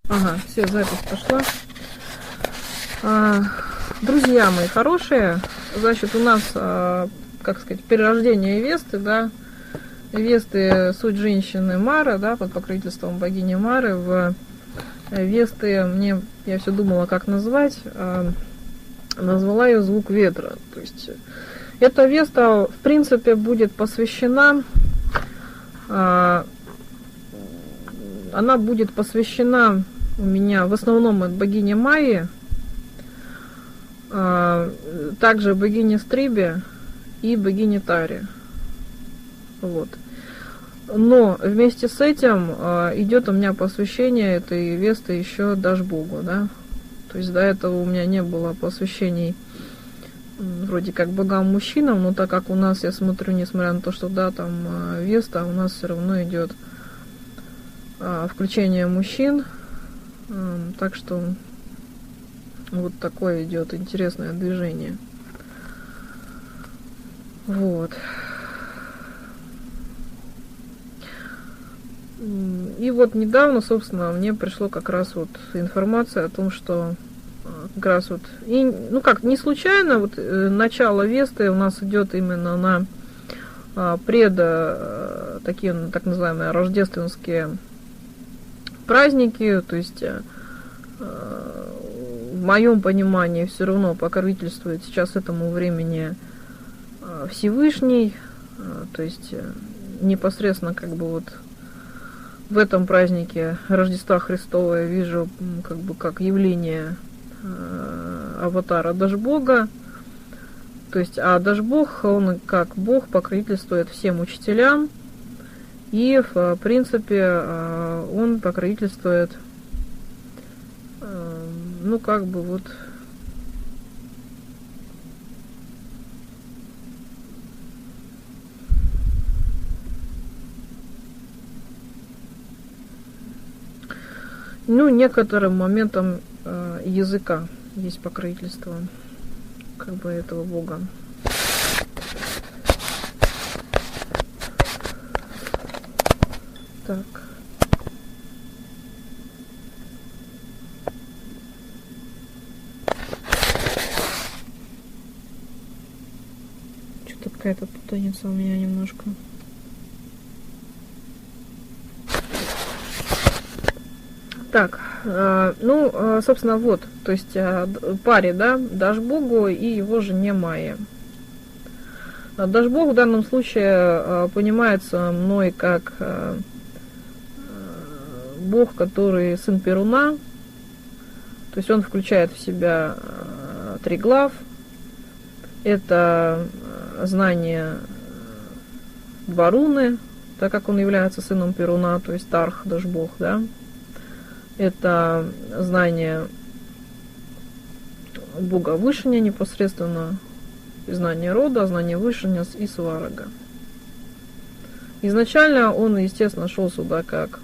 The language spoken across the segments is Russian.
Ага, все, запись пошла. Друзья мои хорошие, значит, у нас, как сказать, перерождение Весты, да. Весты — суть женщины Мара, да, под покровительством богини Мары. В Весты я все думала, как назвать, назвала ее звук ветра. То есть эта Веста, в принципе, будет посвящена, она будет посвящена у меня в основном от богини Майи, также богине Стрибе и богине Таре. Вот. Но вместе с этим идет у меня посвящение этой Весты еще Дашбогу, да. То есть до этого у меня не было посвящений вроде как богам-мужчинам, но так как у нас, я смотрю, несмотря на то, что да, там Веста, у нас все равно идет включение мужчин. Так что вот такое идет интересное движение. Вот. И вот недавно, собственно, мне пришло как раз вот информация о том, что как раз вот, и, ну как, не случайно, вот начало Весты у нас идет именно на такие так называемые рождественские праздники, то есть в моем понимании все равно покровительствует сейчас этому времени Всевышний, то есть непосредственно как бы вот в этом празднике Рождества Христова я вижу как бы как явление аватара Дашбога, то есть Дашбог, он как Бог покровительствует всем учителям, и в принципе он покровительствует, ну как бы вот некоторым моментом языка есть покровительство как бы этого бога. Так. Что-то какая-то путаница у меня немножко. Так, собственно, вот, то есть паре, да, Дашбогу и его жене Майе. Дашбог в данном случае понимается мной как бог, который сын Перуна, то есть он включает в себя 3 глав. Это знание Варуны, так как он является сыном Перуна, то есть Тарх, Дашбог, да. Это знание бога Вышня непосредственно, знание рода, знание Вышня и Сварога. Изначально он, естественно, шел сюда как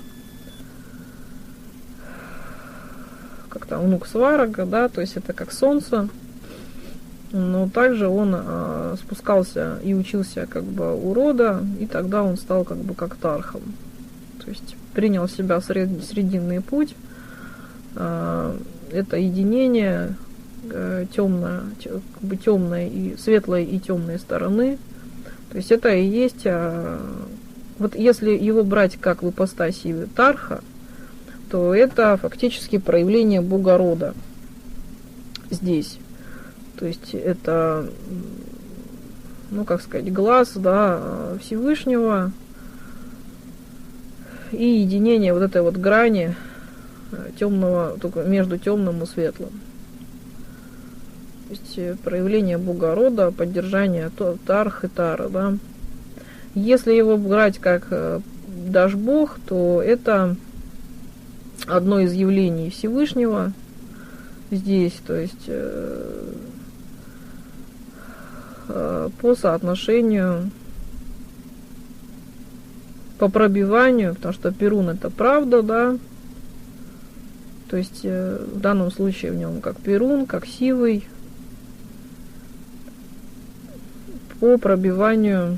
там внук Сварога, да, то есть это как солнце, но также он спускался и учился как бы у рода, и тогда он стал как бы как Тархом, то есть принял в себя срединный путь, это единение темной и светлой и темной стороны, то есть это и есть, вот если его брать как в ипостаси Тарха, то это фактически проявление бога рода здесь, то есть это, ну как сказать, глаз, да, Всевышнего, и единение вот этой вот грани темного, только между темным и светлым. То есть проявление бога рода, поддержание Тарх и Тара, да. Если его брать как Дашбог, то это одно из явлений Всевышнего здесь, то есть по соотношению, по пробиванию, потому что Перун это правда, да, то есть в данном случае в нем как Перун, как Сивый, по пробиванию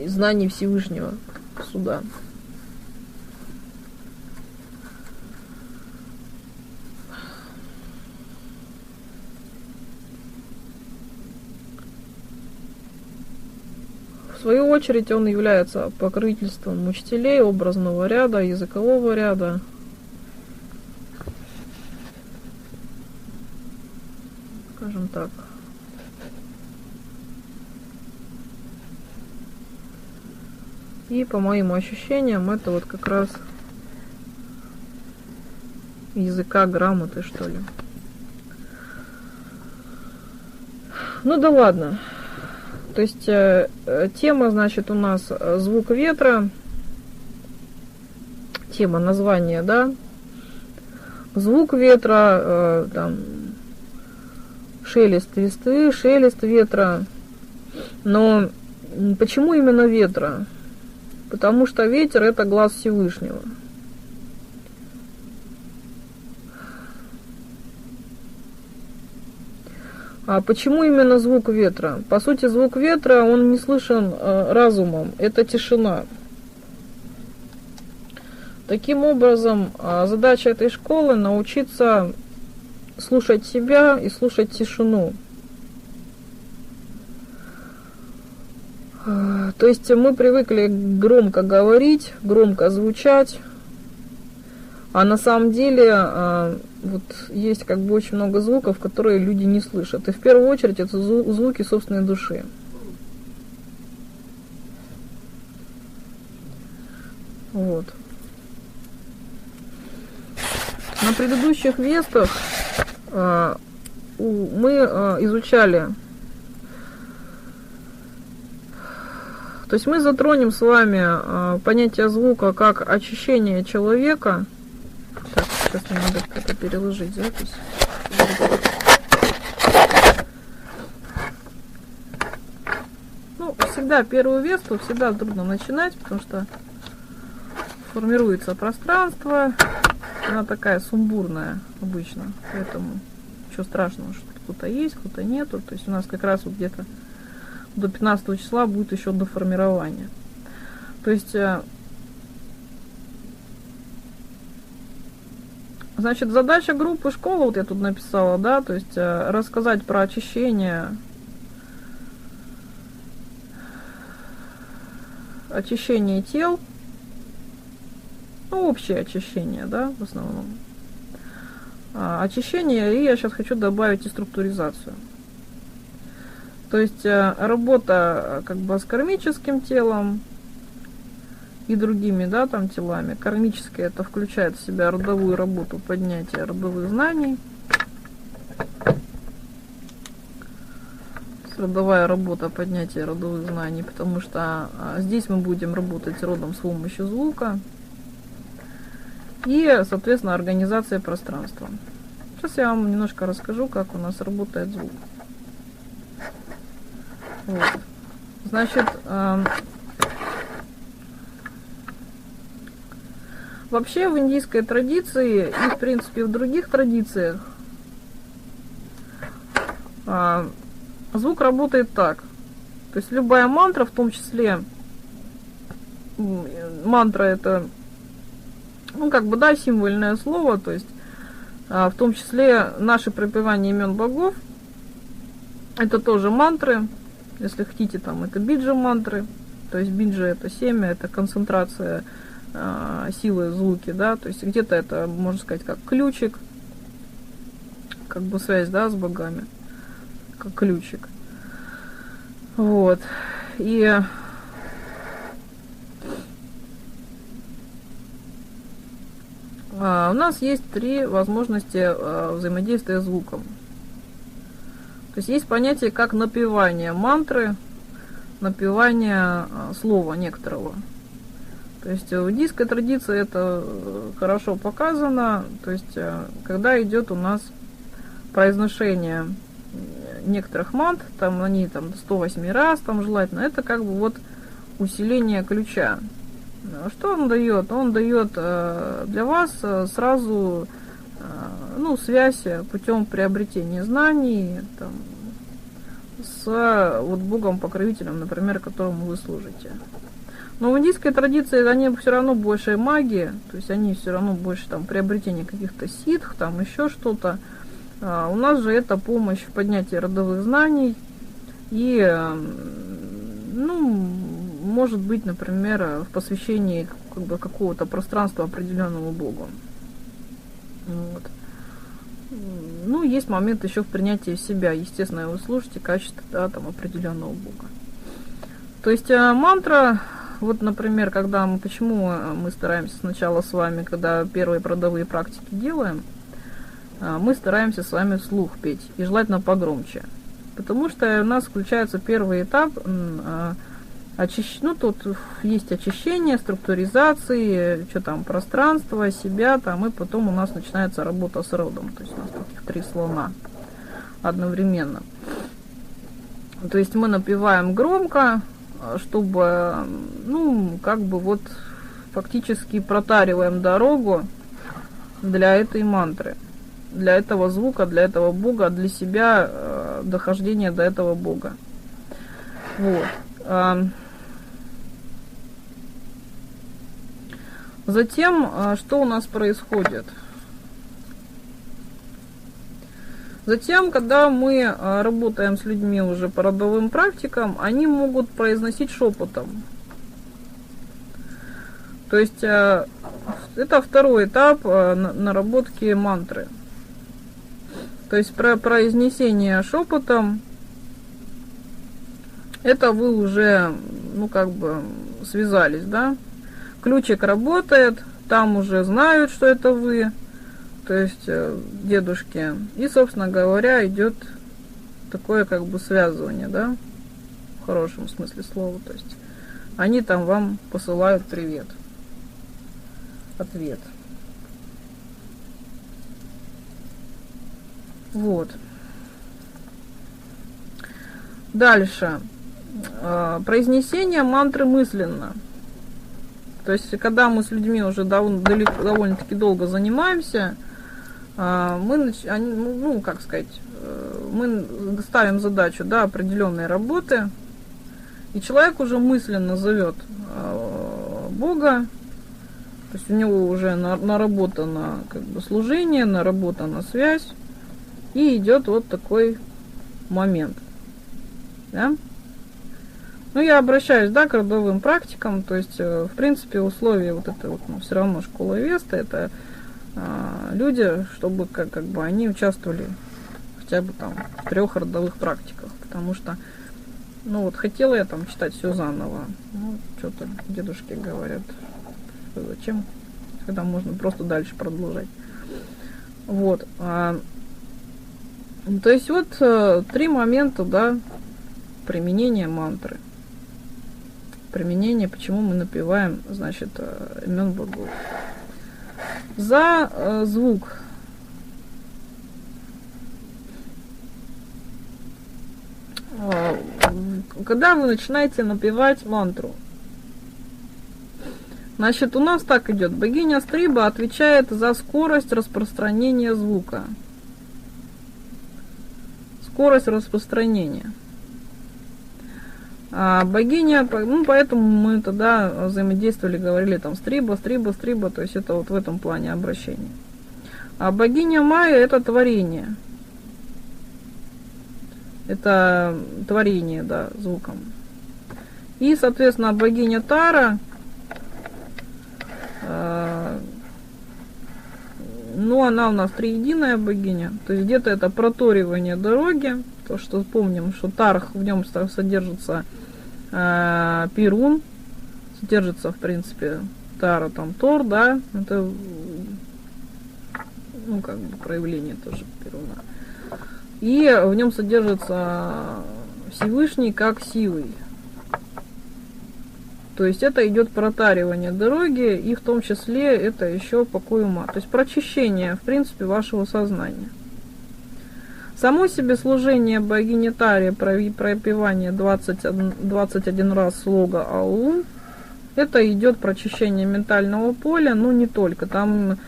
знаний Всевышнего суда. В свою очередь он является покровительством учителей, образного ряда, языкового ряда. Скажем так. И по моим ощущениям, это вот как раз языка, грамоты, что ли. Ну да ладно. То есть тема, значит, у нас звук ветра. Тема, название, да. Звук ветра, там, шелест листвы, шелест ветра. Но почему именно ветра? Потому что ветер — это глаз Всевышнего. А почему именно звук ветра? По сути, звук ветра, он не слышен разумом. Это тишина. Таким образом, задача этой школы — научиться слушать себя и слушать тишину. То есть мы привыкли громко говорить, громко звучать, а на самом деле вот есть как бы очень много звуков, которые люди не слышат. И в первую очередь это звуки собственной души. Вот. На предыдущих вестах мы изучали, то есть мы затронем с вами понятие звука как очищение человека. Так, сейчас мне надо как-то переложить запись. Ну, всегда первую весту всегда трудно начинать, потому что формируется пространство. Она такая сумбурная обычно, поэтому ничего страшного, что кто-то есть, кто-то нету. То есть у нас как раз вот где-то до 15 числа будет еще до формирования. То есть, значит, задача группы школы, вот я тут написала, да, то есть рассказать про очищение тел, ну, общее очищение, да, в основном. Очищение, и я сейчас хочу добавить и структуризацию. То есть работа как бы с кармическим телом и другими, да, там телами. Кармическое — это включает в себя родовую работу, поднятие родовых знаний. Родовая работа, поднятие родовых знаний, потому что здесь мы будем работать родом с помощью звука. И, соответственно, организация пространства. Сейчас я вам немножко расскажу, как у нас работает звук. Вот. Значит, вообще в индийской традиции и, в принципе, в других традициях звук работает так. То есть любая мантра, в том числе мантра — это, ну, как бы, да, символьное слово, то есть в том числе наше пропевание имен богов, это тоже мантры, если хотите, там, это биджа-мантры, то есть биджа — это семя, это концентрация силы звуки, да, то есть где-то это, можно сказать, как ключик, как бы связь, да, с богами, как ключик. Вот. И у нас есть 3 возможности взаимодействия с звуком. То есть есть понятие как напевание мантры, напевание слова некоторого. То есть в индийской традиции это хорошо показано. То есть когда идет у нас произношение некоторых мантр, там они там 108 раз, там желательно, это как бы вот усиление ключа. Что он дает? Он дает для вас сразу, ну, связь путем приобретения знаний там, с вот Богом-покровителем, например, которому вы служите. Но в индийской традиции они все равно больше магии, то есть они все равно больше там приобретения каких-то ситх, там еще что-то. У нас же это помощь в поднятии родовых знаний и, ну, может быть, например, в посвящении как бы какого-то пространства определенному Богу. Вот. Ну, есть момент еще в принятии себя. Естественно, вы слушаете качество, да, там, определенного Бога. То есть мантра, вот, например, когда почему мы стараемся сначала с вами, когда первые продовые практики делаем, мы стараемся с вами вслух петь, и желательно погромче. Потому что у нас включается первый этап, ну, тут есть очищение, структуризации, что там, пространство, себя, там, и потом у нас начинается работа с родом. То есть у нас таких 3 слона одновременно. То есть мы напеваем громко, чтобы, ну, как бы вот фактически протариваем дорогу для этой мантры, для этого звука, для этого Бога, для себя, дохождения до этого Бога. Вот. Затем, что у нас происходит? Затем, когда мы работаем с людьми уже по родовым практикам, они могут произносить шепотом. То есть это второй этап наработки мантры. То есть произнесение шепотом, это вы уже, ну, как бы связались, да? Ключик работает, там уже знают, что это вы, то есть дедушки. И, собственно говоря, идет такое как бы связывание, да, в хорошем смысле слова. То есть они там вам посылают привет, ответ. Вот. Дальше. Произнесение мантры мысленно. То есть, когда мы с людьми уже довольно-таки долго занимаемся, мы, ну, как сказать, мы ставим задачу, да, определенной работы, и человек уже мысленно зовет Бога, то есть у него уже наработано как бы служение, наработана связь, и идет вот такой момент, да? Ну, я обращаюсь, да, к родовым практикам, то есть, в принципе, условия вот это вот, ну, все равно школа Веста, это люди, чтобы как бы они участвовали хотя бы там в 3 родовых практиках, потому что, ну, вот хотела я там читать все заново, ну, что-то дедушки говорят, зачем, когда можно просто дальше продолжать. Вот. То есть, вот 3 момента, да, применения мантры. Применение, почему мы напеваем, значит, имен богов. За звук. Когда вы начинаете напевать мантру, значит, у нас так идет. Богиня Стриба отвечает за скорость распространения звука. Скорость распространения. Богиня, ну, поэтому мы тогда взаимодействовали, говорили там стриба, то есть это вот в этом плане обращения. А богиня Майя — это творение. Это творение, да, звуком. И, соответственно, богиня Тара, ну, она у нас триединая богиня, то есть где-то это проторивание дороги, то, что помним, что Тарх, в нем содержится Перун, содержится, в принципе, Тара, там Тор, да, это, ну, как бы проявление тоже Перуна. И в нем содержится Всевышний как Сивый. То есть это идет протаривание дороги, и в том числе это еще покой ума. То есть прочищение, в принципе, вашего сознания. Само себе служение богине Таре, пропевание 21 раз слога Аум, это идет прочищение ментального поля, но не только. Там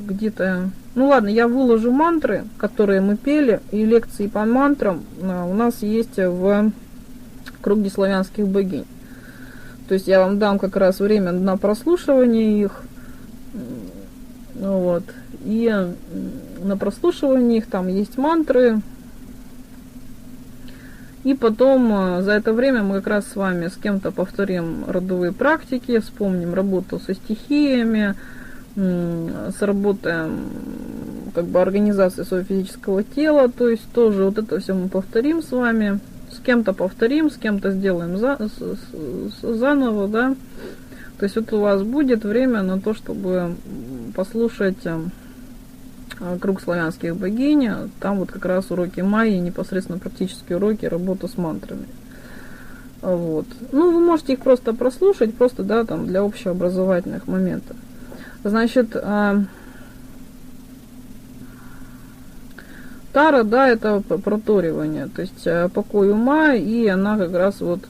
где-то... Ну ладно, я выложу мантры, которые мы пели, и лекции по мантрам у нас есть в круге славянских богинь. То есть я вам дам как раз время на прослушивание их. Вот. И на прослушивании их там есть мантры. И потом за это время мы как раз с вами с кем-то повторим родовые практики, вспомним работу со стихиями, сработаем как бы организацией своего физического тела, то есть тоже вот это все мы повторим с вами, с кем-то повторим, с кем-то сделаем заново, да. То есть вот у вас будет время на то, чтобы послушать круг славянских богинь, там вот как раз уроки майи, непосредственно практические уроки, работа с мантрами. Вот. Ну, вы можете их просто прослушать, просто, да, там, для общеобразовательных моментов. Значит, тара, да, это проторивание, то есть покой ума, и она как раз вот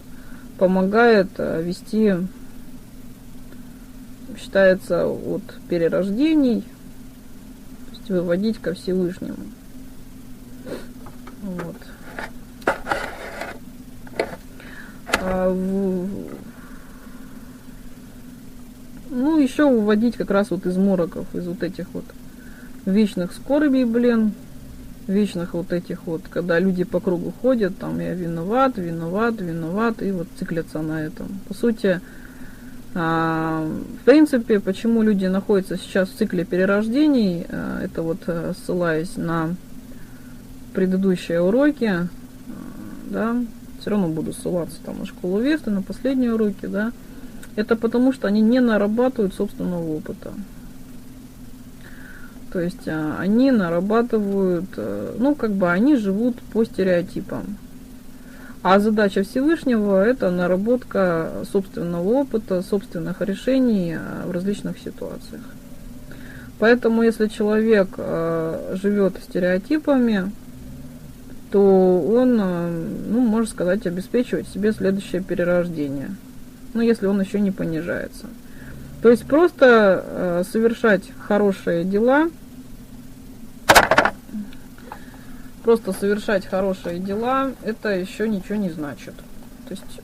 помогает вести, считается, от перерождений, то есть выводить ко Всевышнему. Вот. Ну, еще выводить как раз вот из мороков, из вот этих вот вечных скорбей, блин, вечных вот этих вот, когда люди по кругу ходят, там, я виноват, виноват, виноват, и вот циклятся на этом. По сути, в принципе, почему люди находятся сейчас в цикле перерождений, это вот ссылаясь на предыдущие уроки, да, все равно буду ссылаться там на школу Весты, на последние уроки, да, это потому, что они не нарабатывают собственного опыта. То есть они нарабатывают, ну, как бы они живут по стереотипам. А задача Всевышнего – это наработка собственного опыта, собственных решений в различных ситуациях. Поэтому, если человек живет стереотипами, то он, ну, можно сказать, обеспечивает себе следующее перерождение. Ну, если он еще не понижается. То есть просто совершать хорошие дела, это еще ничего не значит. То есть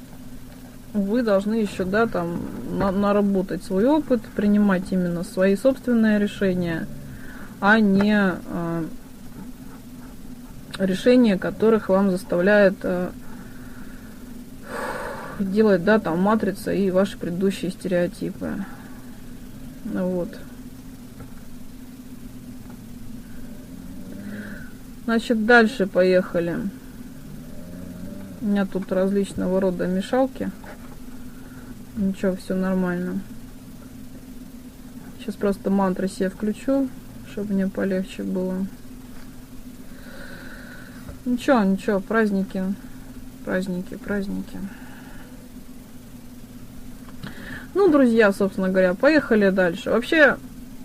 вы должны еще, да, там, наработать свой опыт, принимать именно свои собственные решения, а не решения, которых вам заставляет делать, да, там, матрица и ваши предыдущие стереотипы. Вот. Значит, дальше поехали. У меня тут различного рода мешалки. Ничего, все нормально. Сейчас просто мантры себе включу, чтобы мне полегче было. Ничего, праздники. Ну, друзья, собственно говоря, поехали дальше. Вообще,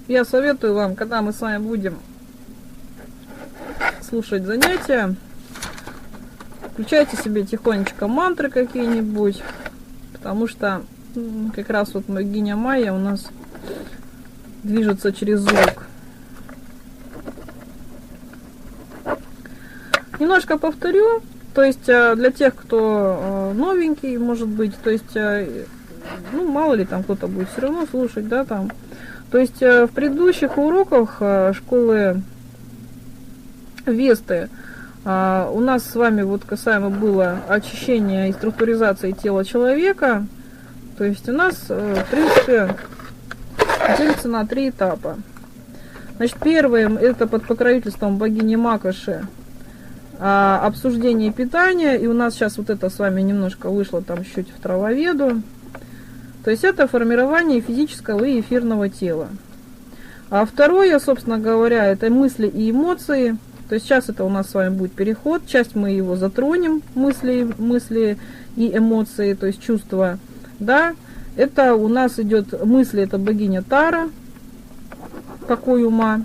я советую вам, когда мы с вами будем слушать занятия, включайте себе тихонечко мантры какие-нибудь, потому что как раз вот богиня Майя у нас движется через звук. Немножко повторю, то есть для тех, кто новенький, может быть, то есть, ну, мало ли там кто-то будет все равно слушать, да, там. То есть в предыдущих уроках школы Весты у нас с вами вот касаемо было очищения и структуризации тела человека. То есть у нас, в принципе, делится на 3 этапа. Значит, первым это под покровительством богини Макоши обсуждение питания. И у нас сейчас вот это с вами немножко вышло там чуть в травоведу. То есть это формирование физического и эфирного тела. А второе, собственно говоря, это мысли и эмоции. То есть сейчас это у нас с вами будет переход. Часть мы его затронем, мысли и эмоции, то есть чувства. Да, это у нас идет мысли, это богиня Тара, покой ума.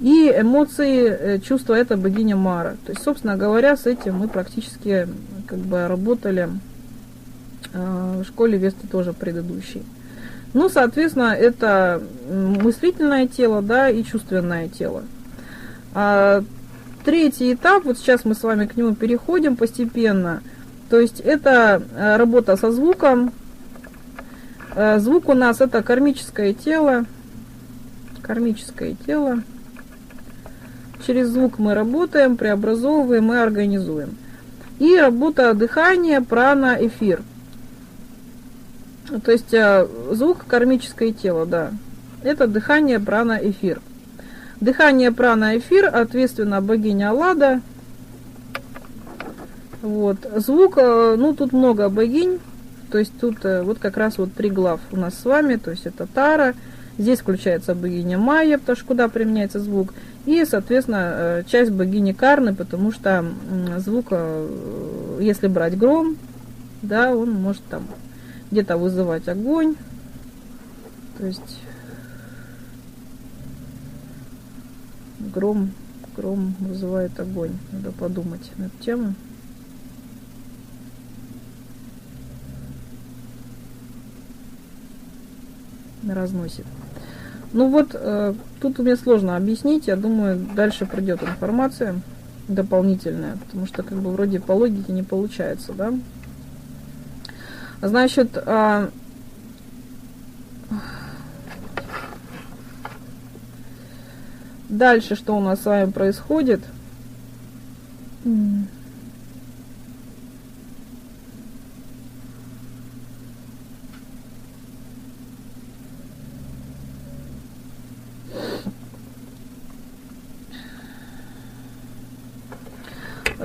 И эмоции, чувства, это богиня Мара. То есть, собственно говоря, с этим мы практически как бы работали в школе Весты тоже предыдущей. Ну, соответственно, это мыслительное тело, да, и чувственное тело. Третий этап, вот сейчас мы с вами к нему переходим постепенно. То есть это работа со звуком. Звук у нас это кармическое тело. Через звук мы работаем, преобразовываем и организуем. и работа дыхания, прана, эфир. То есть звук, кармическое тело, да. Это дыхание, прана, эфир. Дыхание, прана, эфир, ответственно богиня Аллада. Вот. Звук, ну тут много богинь, то есть тут вот как раз вот 3 глав у нас с вами, то есть это Тара, здесь включается богиня Майя, потому что куда применяется звук, и, соответственно, часть богини Карны, потому что звук, если брать гром, да, он может там где-то вызывать огонь, то есть гром вызывает огонь, надо подумать на эту тему. Разносит. Ну вот, тут мне сложно объяснить, я думаю, дальше придет информация дополнительная, потому что как бы вроде по логике не получается, да. Значит, дальше что у нас с вами происходит?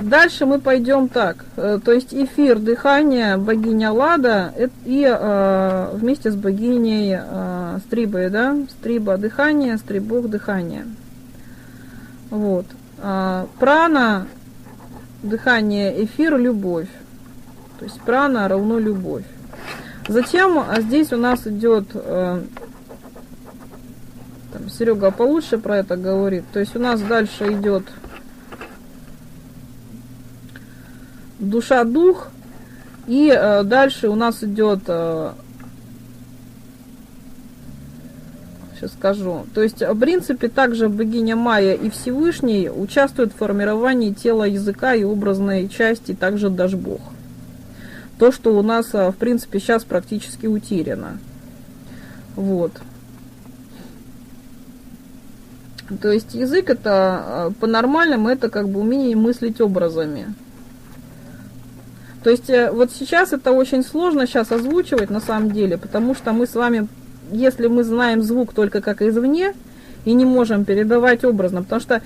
Дальше мы пойдем так, то есть эфир, дыхание, богиня Лада и вместе с богиней Стрибой, да, Стриба дыхание, Стрибог дыхание. Вот. Прана, дыхание, эфир, любовь. То есть прана равно любовь. Затем здесь у нас идет, там, Серега получше про это говорит, то есть у нас дальше идет душа-дух, и дальше у нас идет, сейчас скажу, то есть в принципе также богиня Майя и Всевышний участвуют в формировании тела, языка и образной части, также Дашбог. То, что у нас в принципе сейчас практически утеряно. Вот. То есть язык это по-нормальному, это как бы умение мыслить образами. То есть вот сейчас это очень сложно сейчас озвучивать на самом деле, потому что мы с вами, если мы знаем звук только как извне и не можем передавать образно, потому что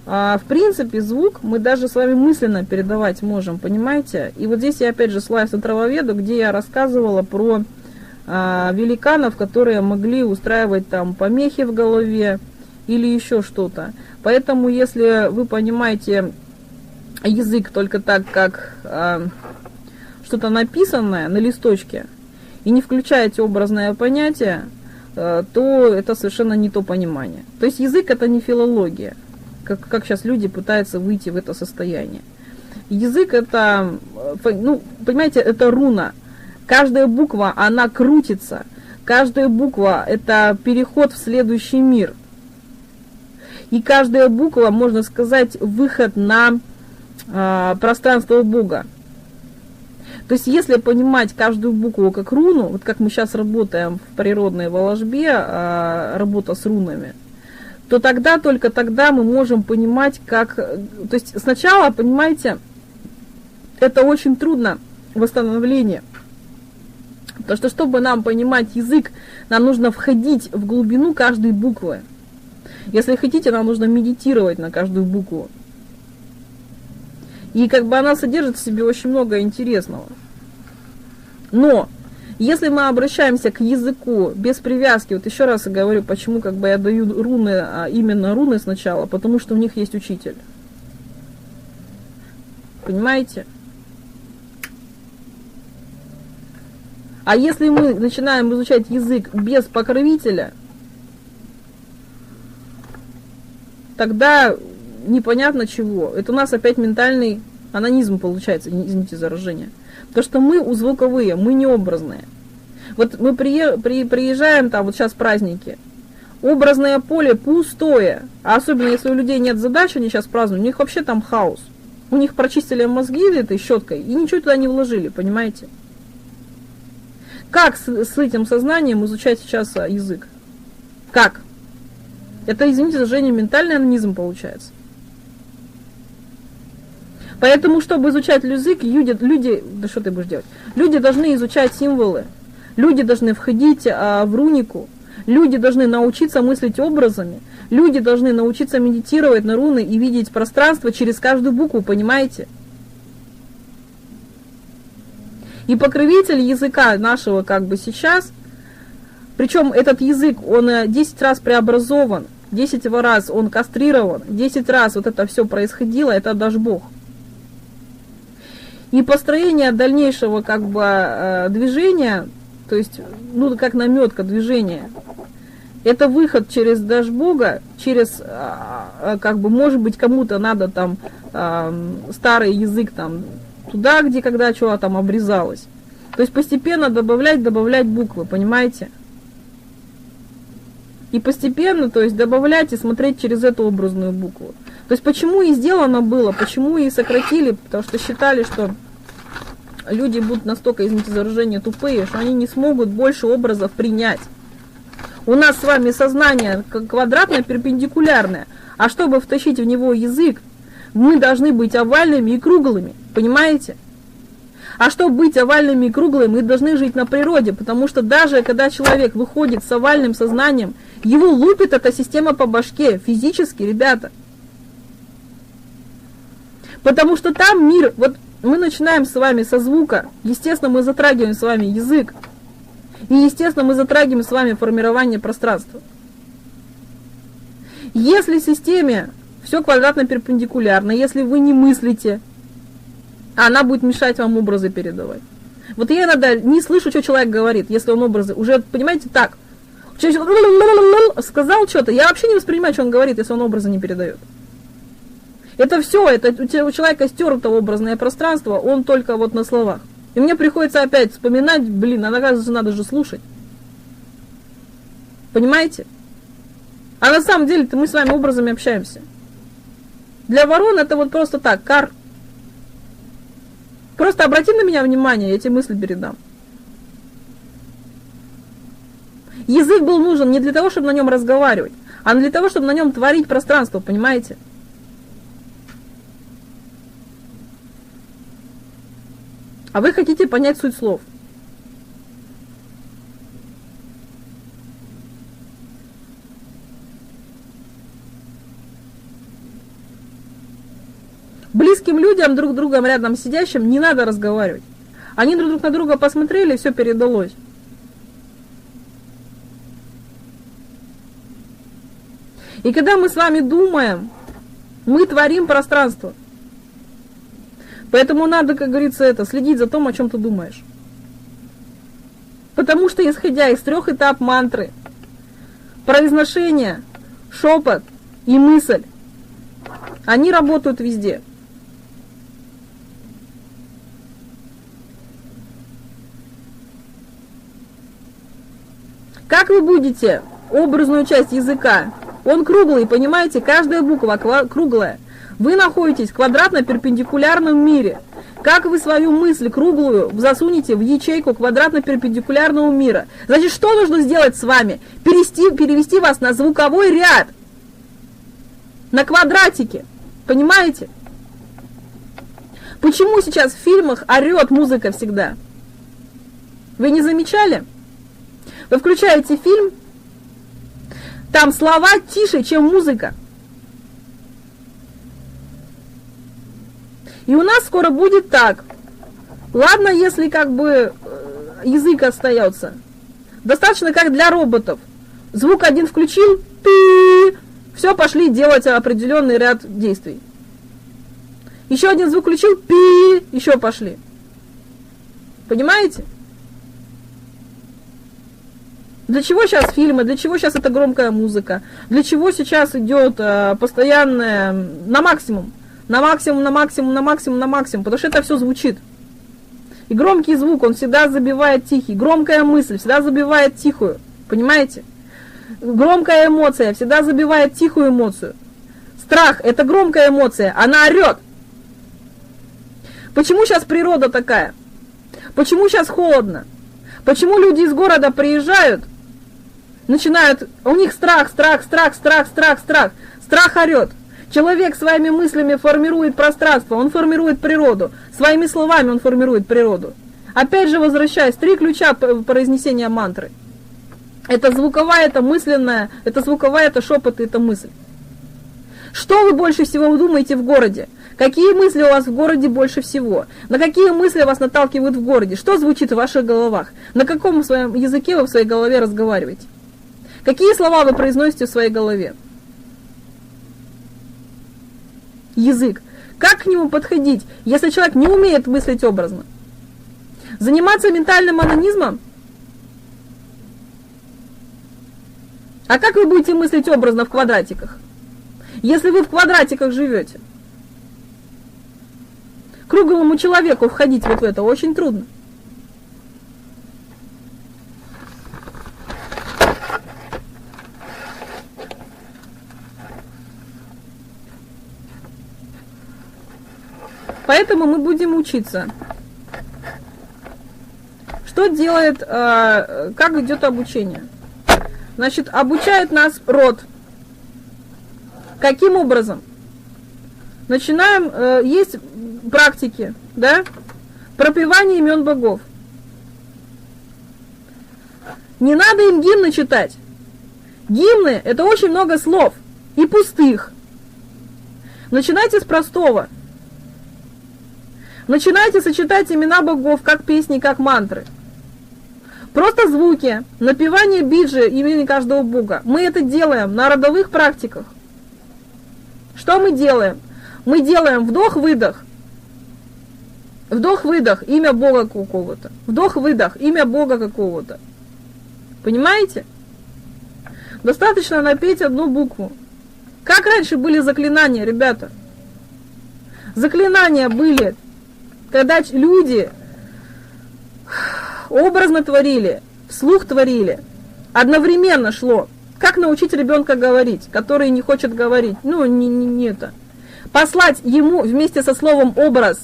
в принципе звук мы даже с вами мысленно передавать можем, понимаете? И вот здесь я опять же ссылаюсь на Травоведу, где я рассказывала про великанов, которые могли устраивать там помехи в голове или еще что-то. Поэтому если вы понимаете язык только так, как что-то написанное на листочке, и не включаете образное понятие, то это совершенно не то понимание. То есть язык это не филология, как сейчас люди пытаются выйти в это состояние. Язык это, ну, понимаете, это руна. Каждая буква, она крутится. Каждая буква это переход в следующий мир. И каждая буква, можно сказать, выход на пространство Бога. То есть, если понимать каждую букву как руну, вот как мы сейчас работаем в природной волшбе, работа с рунами, то тогда, только тогда мы можем понимать, как... То есть, сначала, понимаете, это очень трудно, восстановление. Потому что, чтобы нам понимать язык, нам нужно входить в глубину каждой буквы. Если хотите, нам нужно медитировать на каждую букву. И как бы она содержит в себе очень много интересного. Но если мы обращаемся к языку без привязки, вот еще раз я говорю, почему как бы я даю руны, именно руны сначала, потому что у них есть учитель. Понимаете? А если мы начинаем изучать язык без покровителя, тогда непонятно чего. Это у нас опять ментальный анонизм получается, извините за выражение. Потому что мы звуковые, мы не образные. Вот мы приезжаем, там вот сейчас праздники, образное поле пустое. А особенно если у людей нет задач, они сейчас празднуют, у них вообще там хаос. У них прочистили мозги этой щеткой и ничего туда не вложили, понимаете? Как с этим сознанием изучать сейчас язык? Как? Это, извините за выражение, ментальный анонизм получается. Поэтому, чтобы изучать язык, да что ты будешь делать? Люди должны изучать символы, люди должны входить в рунику, люди должны научиться мыслить образами, люди должны научиться медитировать на руны и видеть пространство через каждую букву, понимаете? И покровитель языка нашего как бы сейчас, причем этот язык, он 10 раз преобразован, 10 раз он кастрирован, 10 раз вот это все происходило, это даже Бог. И построение дальнейшего как бы движения, то есть, ну, как наметка движения, это выход через даже Бога, через, как бы, может быть, кому-то надо там старый язык там туда, где когда что там обрезалось. То есть постепенно добавлять буквы, понимаете? И постепенно, то есть добавлять и смотреть через эту образную букву. То есть почему и сделано было, почему и сократили, потому что считали, что люди будут настолько, извините за выражение, тупые, что они не смогут больше образов принять. У нас с вами сознание квадратное, перпендикулярное, а чтобы втащить в него язык, мы должны быть овальными и круглыми, понимаете? А чтобы быть овальными и круглыми, мы должны жить на природе, потому что даже когда человек выходит с овальным сознанием, его лупит эта система по башке, физически, ребята. Потому что там мир, вот мы начинаем с вами со звука, естественно, мы затрагиваем с вами язык, и, естественно, мы затрагиваем с вами формирование пространства. Если в системе все квадратно-перпендикулярно, если вы не мыслите, она будет мешать вам образы передавать. Вот я иногда не слышу, что человек говорит, если он образы, уже, понимаете, так, сказал что-то, я вообще не воспринимаю, что он говорит, если он образы не передает. Это все, это у человека стерто образное пространство, он только вот на словах. И мне приходится опять вспоминать, оказывается, надо же слушать. Понимаете? А на самом деле-то мы с вами образами общаемся. Для ворон это вот просто так, кар. Просто обрати на меня внимание, я тебе мысли передам. Язык был нужен не для того, чтобы на нем разговаривать, а для того, чтобы на нем творить пространство, понимаете? А вы хотите понять суть слов. Близким людям, друг другом рядом сидящим, не надо разговаривать. Они друг на друга посмотрели, и все передалось. И когда мы с вами думаем, мы творим пространство. Поэтому надо, как говорится, следить за том, о чем ты думаешь. Потому что, исходя из 3 этапов мантры, произношение, шепот и мысль, они работают везде. Как вы будете образную часть языка? Он круглый, понимаете? Каждая буква круглая. Вы находитесь в квадратно-перпендикулярном мире. Как вы свою мысль круглую засунете в ячейку квадратно-перпендикулярного мира? Значит, что нужно сделать с вами? Перевести вас на звуковой ряд. На квадратике. Понимаете? Почему сейчас в фильмах орет музыка всегда? Вы не замечали? Вы включаете фильм, там слова тише, чем музыка. И у нас скоро будет так. Ладно, если как бы язык остается. Достаточно как для роботов. Звук один включил, все, пошли делать определенный ряд действий. Еще один звук включил, еще пошли. Понимаете? Для чего сейчас фильмы, для чего сейчас эта громкая музыка, для чего сейчас идет постоянная на максимум, потому что это все звучит. И громкий звук, он всегда забивает тихий, громкая мысль всегда забивает тихую, понимаете? Громкая эмоция всегда забивает тихую эмоцию. Страх – это громкая эмоция, она орет. Почему сейчас природа такая? Почему сейчас холодно? Почему люди из города приезжают, начинают, у них страх орет. Человек своими мыслями формирует пространство, он формирует природу. Своими словами он формирует природу. Опять же, возвращаясь, 3 ключа произнесения мантры. Это звуковая, это мысленная, это звуковая, это шепот, это мысль. Что вы больше всего думаете в городе? Какие мысли у вас в городе больше всего? На какие мысли вас наталкивают в городе? Что звучит в ваших головах? На каком своем языке вы в своей голове разговариваете? Какие слова вы произносите в своей голове? Язык. Как к нему подходить, если человек не умеет мыслить образно? Заниматься ментальным анонизмом? А как вы будете мыслить образно в квадратиках? Если вы в квадратиках живете? Круглому человеку входить вот в это очень трудно. Поэтому мы будем учиться. Что делает, как идет обучение? Значит, обучает нас род. Каким образом? Начинаем, есть практики, да? Пропевание имен богов. Не надо им гимны читать. Гимны – это очень много слов, и пустых. Начинайте с простого. Начинайте сочетать имена богов, как песни, как мантры. Просто звуки, напевание биджи имени каждого бога. Мы это делаем на родовых практиках. Что мы делаем? Мы делаем вдох-выдох. Вдох-выдох, имя бога какого-то. Вдох-выдох, имя бога какого-то. Понимаете? Достаточно напеть одну букву. Как раньше были заклинания, ребята? Заклинания были, когда люди образно творили, вслух творили, одновременно шло. Как научить ребенка говорить, который не хочет говорить? Ну, не это. Послать ему вместе со словом образ.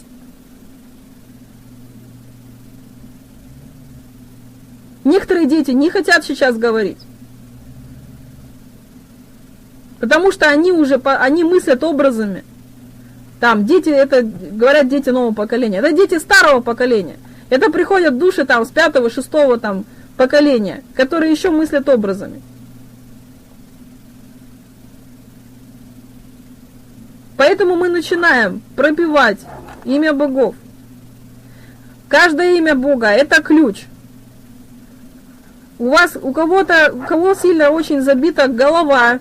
Некоторые дети не хотят сейчас говорить. Потому что они мыслят образами. Там дети, это говорят дети нового поколения. Это дети старого поколения. Это приходят души там с 5-го, 6-го там поколения, которые еще мыслят образами. Поэтому мы начинаем пропевать имя богов. Каждое имя Бога – это ключ. У кого сильно очень забита голова,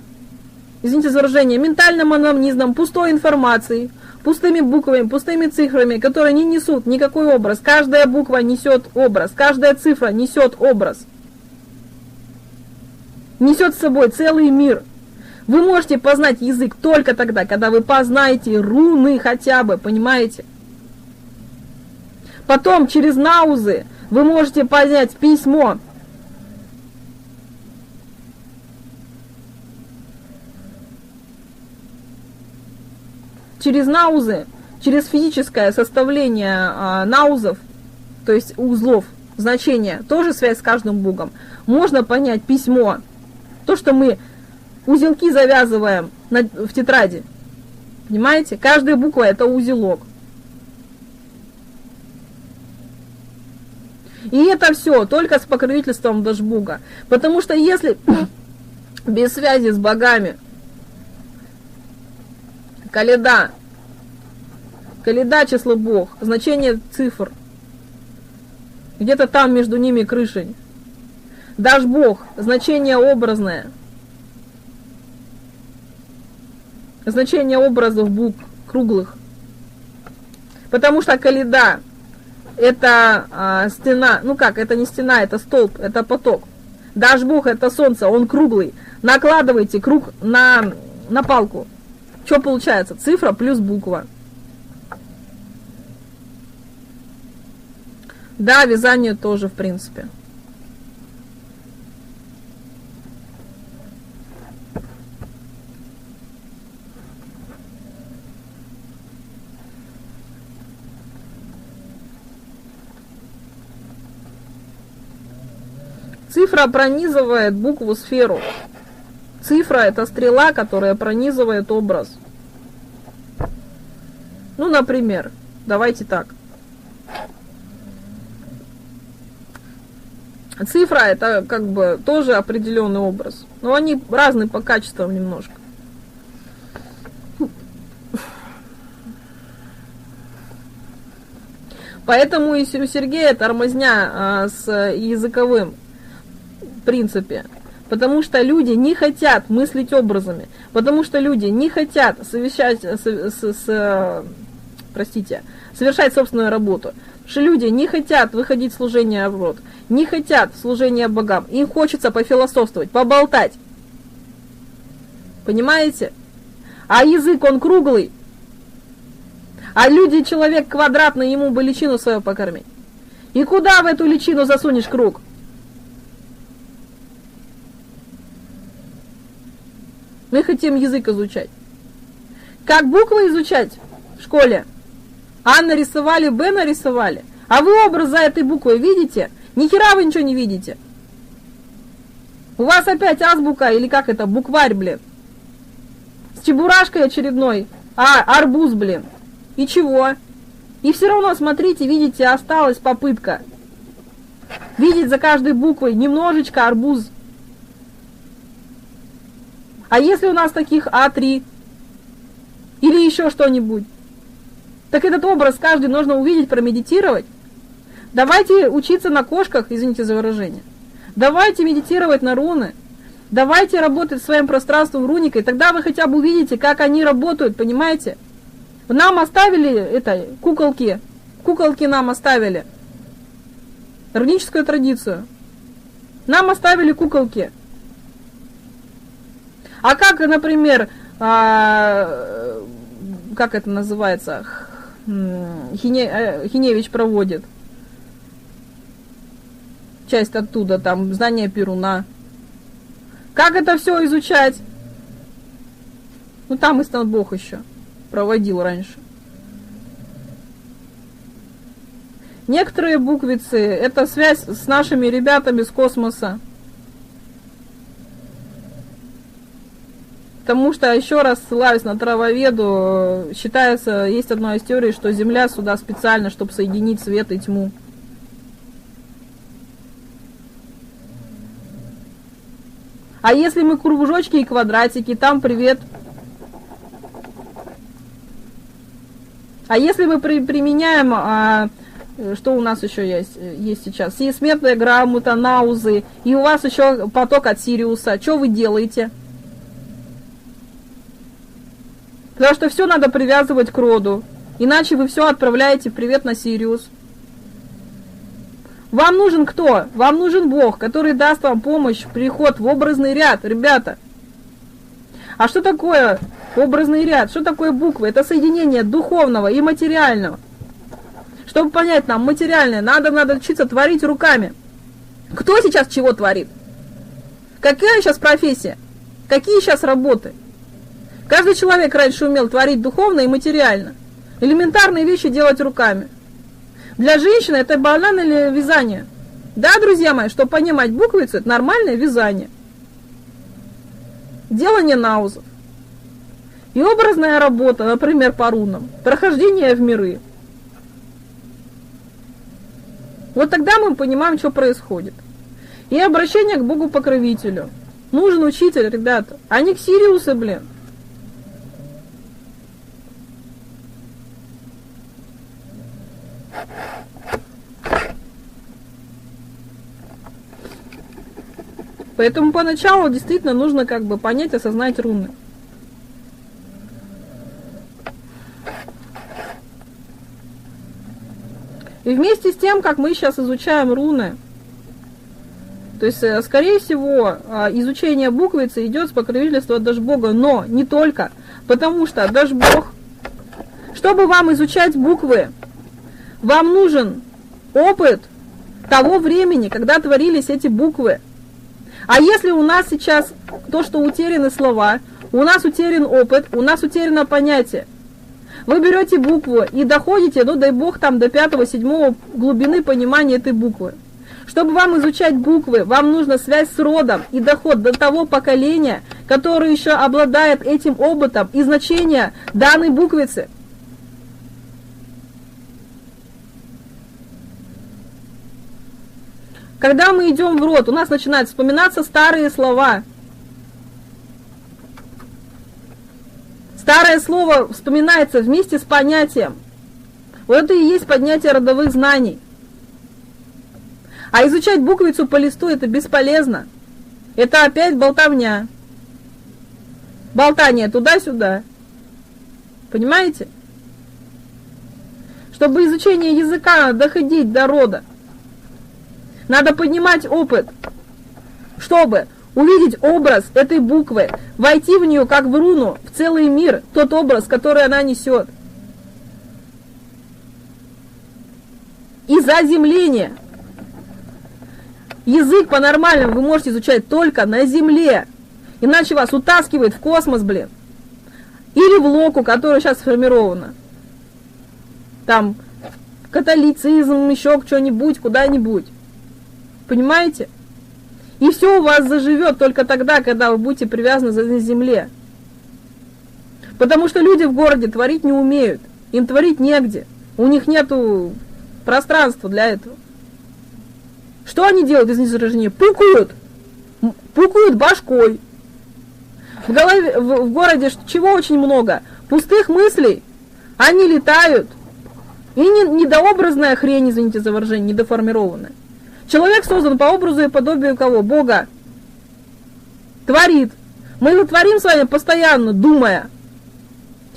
извините за выражение, ментальным анамнезом, пустой информацией, пустыми буквами, пустыми цифрами, которые не несут никакой образ. Каждая буква несет образ, каждая цифра несет образ. Несет с собой целый мир. Вы можете познать язык только тогда, когда вы познаете руны хотя бы, понимаете? Потом через наузы вы можете понять письмо. Через наузы, через физическое составление наузов, то есть узлов, значения, тоже связь с каждым богом, можно понять письмо. То, что мы узелки завязываем в тетради. Понимаете? Каждая буква это узелок. И это все только с покровительством Дашбуга. Потому что если без связи с богами, Каледа число бог, значение цифр, где-то там между ними крышей. Дашбог, значение образное. Значение образов букв круглых. Потому что Каледа это стена, ну как, это не стена, это столб, это поток. Дашбог это солнце, он круглый. Накладывайте круг на палку. Что получается? Цифра плюс буква. Да, вязание тоже, в принципе. Цифра пронизывает букву сферу. Цифра это стрела, которая пронизывает образ. Ну, например, давайте так. Цифра это как бы тоже определенный образ. Но они разные по качествам немножко. Поэтому и у Сергея тормозня с языковым в принципе. Потому что люди не хотят мыслить образами. Потому что люди не хотят совершать собственную работу. Потому что люди не хотят выходить в служение в род. Не хотят служения богам. Им хочется пофилософствовать, поболтать. Понимаете? А язык, он круглый. А люди, человек квадратный, ему бы личину свою покормить. И куда в эту личину засунешь круг? Мы хотим язык изучать. Как буквы изучать в школе? А нарисовали, Б нарисовали. А вы образ за этой буквой видите? Ни хера вы ничего не видите. У вас опять азбука, или как это, букварь, блин. С чебурашкой очередной. Арбуз, блин. И чего? И все равно, смотрите, видите, осталась попытка. Видеть за каждой буквой немножечко арбуз. А если у нас таких А3? Или еще что-нибудь? Так этот образ каждый нужно увидеть, промедитировать. Давайте учиться на кошках, извините за выражение. Давайте медитировать на руны. Давайте работать своим пространством руникой. Тогда вы хотя бы увидите, как они работают, понимаете? Нам оставили куколки. Куколки нам оставили. Руническую традицию. Нам оставили куколки. А как, например, как это называется, Хиневич проводит часть оттуда, там, знание Перуна. Как это все изучать? Ну, там и Бог еще проводил раньше. Некоторые буквицы, это связь с нашими ребятами с космоса. Потому что, еще раз ссылаюсь на травоведу, считается, есть одна из теорий, что Земля сюда специально, чтобы соединить свет и тьму. А если мы кружочки и квадратики, там привет. А если мы применяем, что у нас еще есть сейчас, сейсметная грамота, наузы, и у вас еще поток от Сириуса, что вы делаете? Потому что все надо привязывать к роду. Иначе вы все отправляете привет на Сириус. Вам нужен кто? Вам нужен Бог, который даст вам помощь, приход в образный ряд, ребята. А что такое образный ряд? Что такое буквы? Это соединение духовного и материального. Чтобы понять нам материальное, надо учиться творить руками. Кто сейчас чего творит? Какая сейчас профессия? Какие сейчас работы? Каждый человек раньше умел творить духовно и материально. Элементарные вещи делать руками. Для женщины это банальное вязание. Да, друзья мои, чтобы понимать буквицу, это нормальное вязание. Делание наузов. И образная работа, например, по рунам. Прохождение в миры. Вот тогда мы понимаем, что происходит. И обращение к Богу-покровителю. Нужен учитель, ребята, а не к Сириусу, блин. Поэтому поначалу действительно нужно как бы понять, осознать руны. И вместе с тем, как мы сейчас изучаем руны, то есть, скорее всего, изучение буквицы идет с покровительства Дашбога, но не только, потому что Дашбог, чтобы вам изучать буквы, вам нужен опыт того времени, когда творились эти буквы. А если у нас сейчас то, что утеряны слова, у нас утерян опыт, у нас утеряно понятие. Вы берете букву и доходите, ну дай бог, там до 5-7 глубины понимания этой буквы. Чтобы вам изучать буквы, вам нужна связь с родом и доход до того поколения, которое еще обладает этим опытом и значением данной буквицы. Когда мы идем в род, у нас начинают вспоминаться старые слова. Старое слово вспоминается вместе с понятием. Вот это и есть поднятие родовых знаний. А изучать буквицу по листу это бесполезно. Это опять болтовня. Болтание туда-сюда. Понимаете? Чтобы изучение языка доходить до рода, надо поднимать опыт, чтобы увидеть образ этой буквы, войти в нее как в руну, в целый мир, тот образ, который она несет. И заземление. Язык по-нормальному вы можете изучать только на земле. Иначе вас утаскивает в космос, блин. Или в локу, которая сейчас сформирована. Там католицизм, еще что-нибудь, куда-нибудь. Понимаете? И все у вас заживет только тогда, когда вы будете привязаны на земле. Потому что люди в городе творить не умеют. Им творить негде. У них нету пространства для этого. Что они делают из изражения? Пукают. Пукают башкой. В голове, в городе чего очень много? Пустых мыслей. Они летают. И недообразная хрень, извините за выражение, недоформированная. Человек создан по образу и подобию кого? Бога. Творит. Мы его творим с вами постоянно, думая.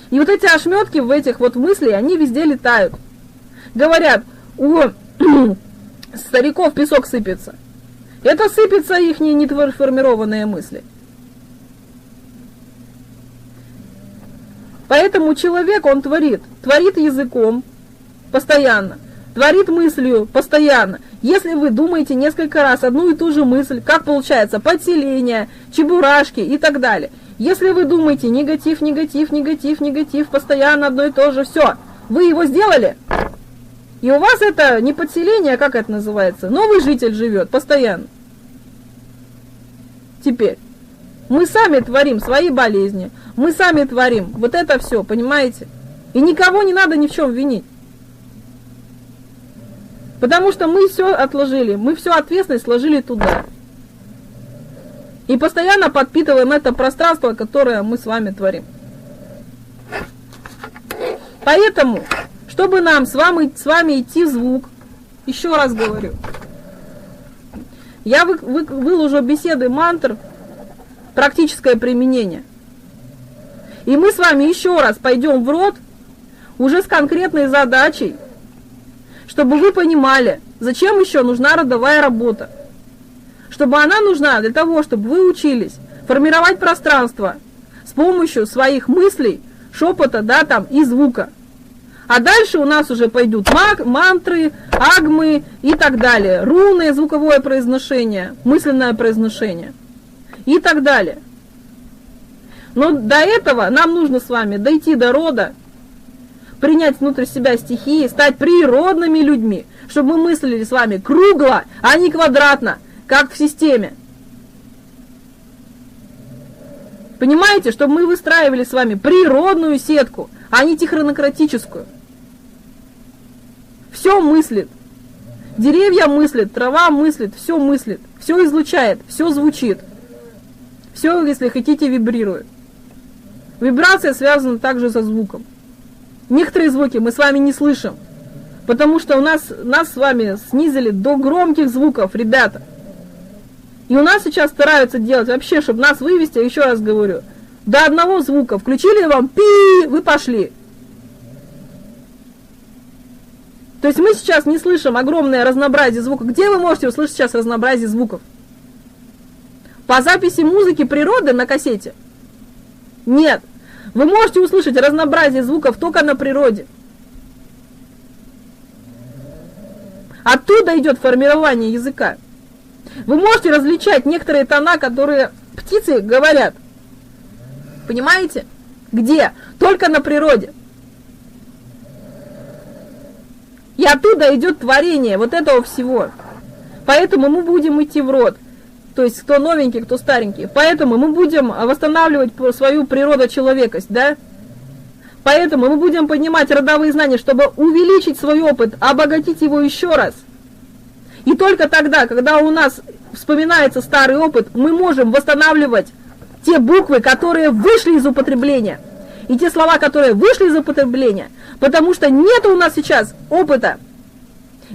И вот эти ошметки в этих вот мыслей, они везде летают. Говорят, у стариков песок сыпется. Это сыпется их недоформированные мысли. Поэтому человек, он творит. Творит языком постоянно. Творит мыслью постоянно. Если вы думаете несколько раз одну и ту же мысль, как получается подселение, чебурашки и так далее. Если вы думаете негатив, негатив, негатив, негатив, постоянно одно и то же, все, вы его сделали. И у вас это не подселение, а как это называется? Новый житель живет постоянно. Теперь, мы сами творим свои болезни, мы сами творим вот это все, понимаете? И никого не надо ни в чем винить. Потому что мы все отложили, мы всю ответственность сложили туда. И постоянно подпитываем это пространство, которое мы с вами творим. Поэтому, чтобы нам с вами идти в звук, еще раз говорю, я выложу беседы мантр, практическое применение. И мы с вами еще раз пойдем в род, уже с конкретной задачей, чтобы вы понимали, зачем еще нужна родовая работа. Чтобы она нужна для того, чтобы вы учились формировать пространство с помощью своих мыслей, шепота, да, там, и звука. А дальше у нас уже пойдут мантры, агмы и так далее. Руны, звуковое произношение, мысленное произношение и так далее. Но до этого нам нужно с вами дойти до рода, принять внутрь себя стихии, стать природными людьми, чтобы мы мыслили с вами кругло, а не квадратно, как в системе. Понимаете, чтобы мы выстраивали с вами природную сетку, а не технократическую. Все мыслит. Деревья мыслят, трава мыслит, все излучает, все звучит. Все, если хотите, вибрирует. Вибрация связана также со звуком. Некоторые звуки мы с вами не слышим, потому что нас с вами снизили до громких звуков, ребята. И у нас сейчас стараются делать вообще, чтобы нас вывести, еще раз говорю, до одного звука. Включили вам пи, вы пошли. То есть мы сейчас не слышим огромное разнообразие звуков. Где вы можете услышать сейчас разнообразие звуков? По записи музыки природы на кассете? Нет. Вы можете услышать разнообразие звуков только на природе. Оттуда идет формирование языка. Вы можете различать некоторые тона, которые птицы говорят. Понимаете? Где? Только на природе. И оттуда идет творение вот этого всего. Поэтому мы будем идти в род. То есть, кто новенький, кто старенький. Поэтому мы будем восстанавливать свою природочеловекость, да? Поэтому мы будем поднимать родовые знания, чтобы увеличить свой опыт, обогатить его еще раз. И только тогда, когда у нас вспоминается старый опыт, мы можем восстанавливать те буквы, которые вышли из употребления. И те слова, которые вышли из употребления, потому что нет у нас сейчас опыта.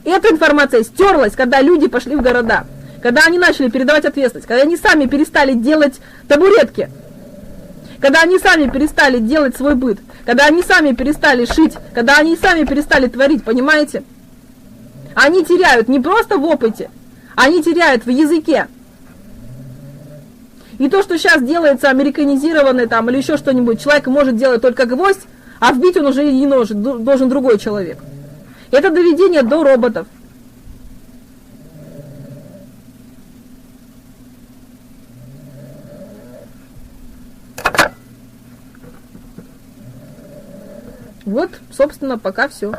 Эта информация стерлась, когда люди пошли в города, когда они начали передавать ответственность, когда они сами перестали делать табуретки, когда они сами перестали делать свой быт, когда они сами перестали шить, когда они сами перестали творить, понимаете? Они теряют не просто в опыте, они теряют в языке. И то, что сейчас делается американизированный там или еще что-нибудь, человек может делать только гвоздь, а вбить он уже не может, должен другой человек. Это доведение до роботов. Вот, собственно, пока все.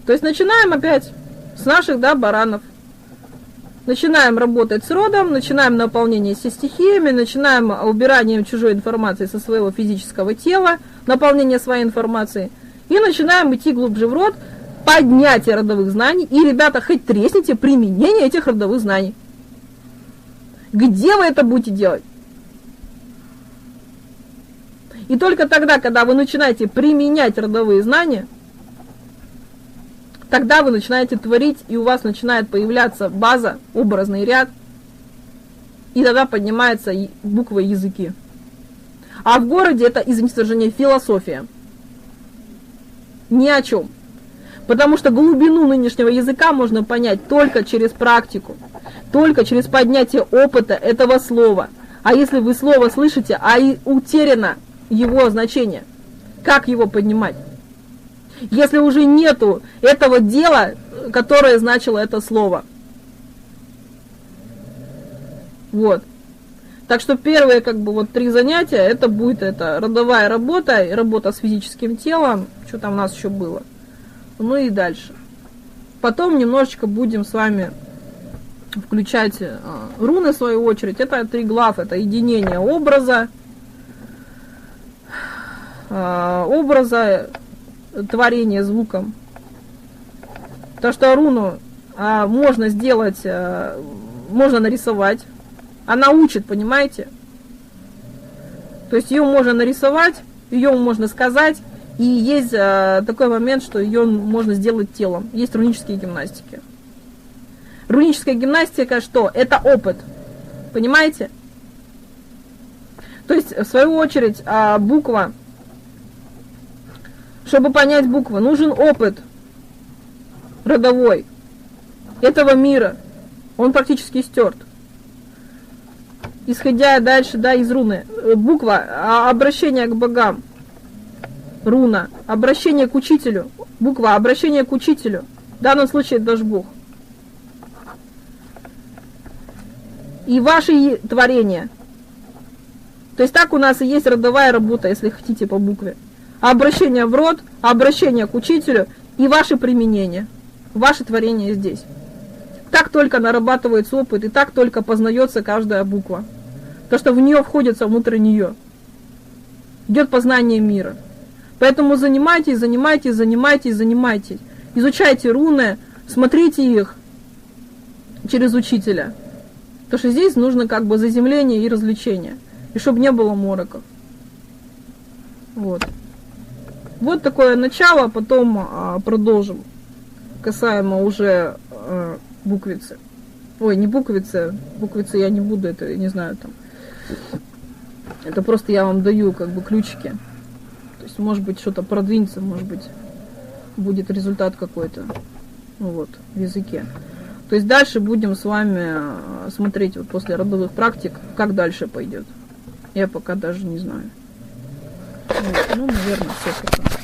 То есть начинаем опять с наших, да, баранов. Начинаем работать с родом, начинаем наполнение стихиями, начинаем убиранием чужой информации со своего физического тела, наполнение своей информации, и начинаем идти глубже в род, поднятие родовых знаний, и, ребята, хоть тресните применение этих родовых знаний. Где вы это будете делать? И только тогда, когда вы начинаете применять родовые знания, тогда вы начинаете творить, и у вас начинает появляться база, образный ряд, и тогда поднимаются буквы и языки. А в городе это, извините сожаление, философия. Ни о чем. Потому что глубину нынешнего языка можно понять только через практику, только через поднятие опыта этого слова. А если вы слово слышите, а и утеряно его значение, как его поднимать? Если уже нету этого дела, которое значило это слово. Вот. Так что первые, как бы, вот 3 занятия, это будет родовая работа, и работа с физическим телом, что там у нас еще было. Ну и дальше. Потом немножечко будем с вами включать руны, в свою очередь. Это 3 глав, это единение образа, творение звуком. То, что руну можно сделать, можно нарисовать. Она учит, понимаете? То есть ее можно нарисовать, ее можно сказать, и есть такой момент, что ее можно сделать телом. Есть рунические гимнастики. Руническая гимнастика что? Это опыт. Понимаете? То есть, в свою очередь, буква. Чтобы понять буквы, нужен опыт родовой этого мира. Он практически стерт. Исходя дальше, да, из руны. Буква, обращение к богам. Руна, обращение к учителю. Буква, обращение к учителю. В данном случае это даже Бог. И ваши творения. То есть так у нас и есть родовая работа, если хотите, по букве. Обращение в род, обращение к учителю и ваше применение. Ваше творение здесь. Так только нарабатывается опыт, и так только познается каждая буква. То, что в нее входится внутрь нее. Идет познание мира. Поэтому занимайтесь, занимайтесь, занимайтесь, занимайтесь. Изучайте руны, смотрите их через учителя. Потому что здесь нужно как бы заземление и развлечение. И чтобы не было мороков. Вот. Вот такое начало, потом продолжим. Касаемо уже буквицы. Ой, не буквицы. Буквицы я не буду, это я не знаю там. Это просто я вам даю как бы ключики. То есть может быть что-то продвинется, может быть будет результат какой-то. Вот, в языке. То есть дальше будем с вами смотреть вот после родовых практик, как дальше пойдет. Я пока даже не знаю. Вот, ну, наверное, все пока.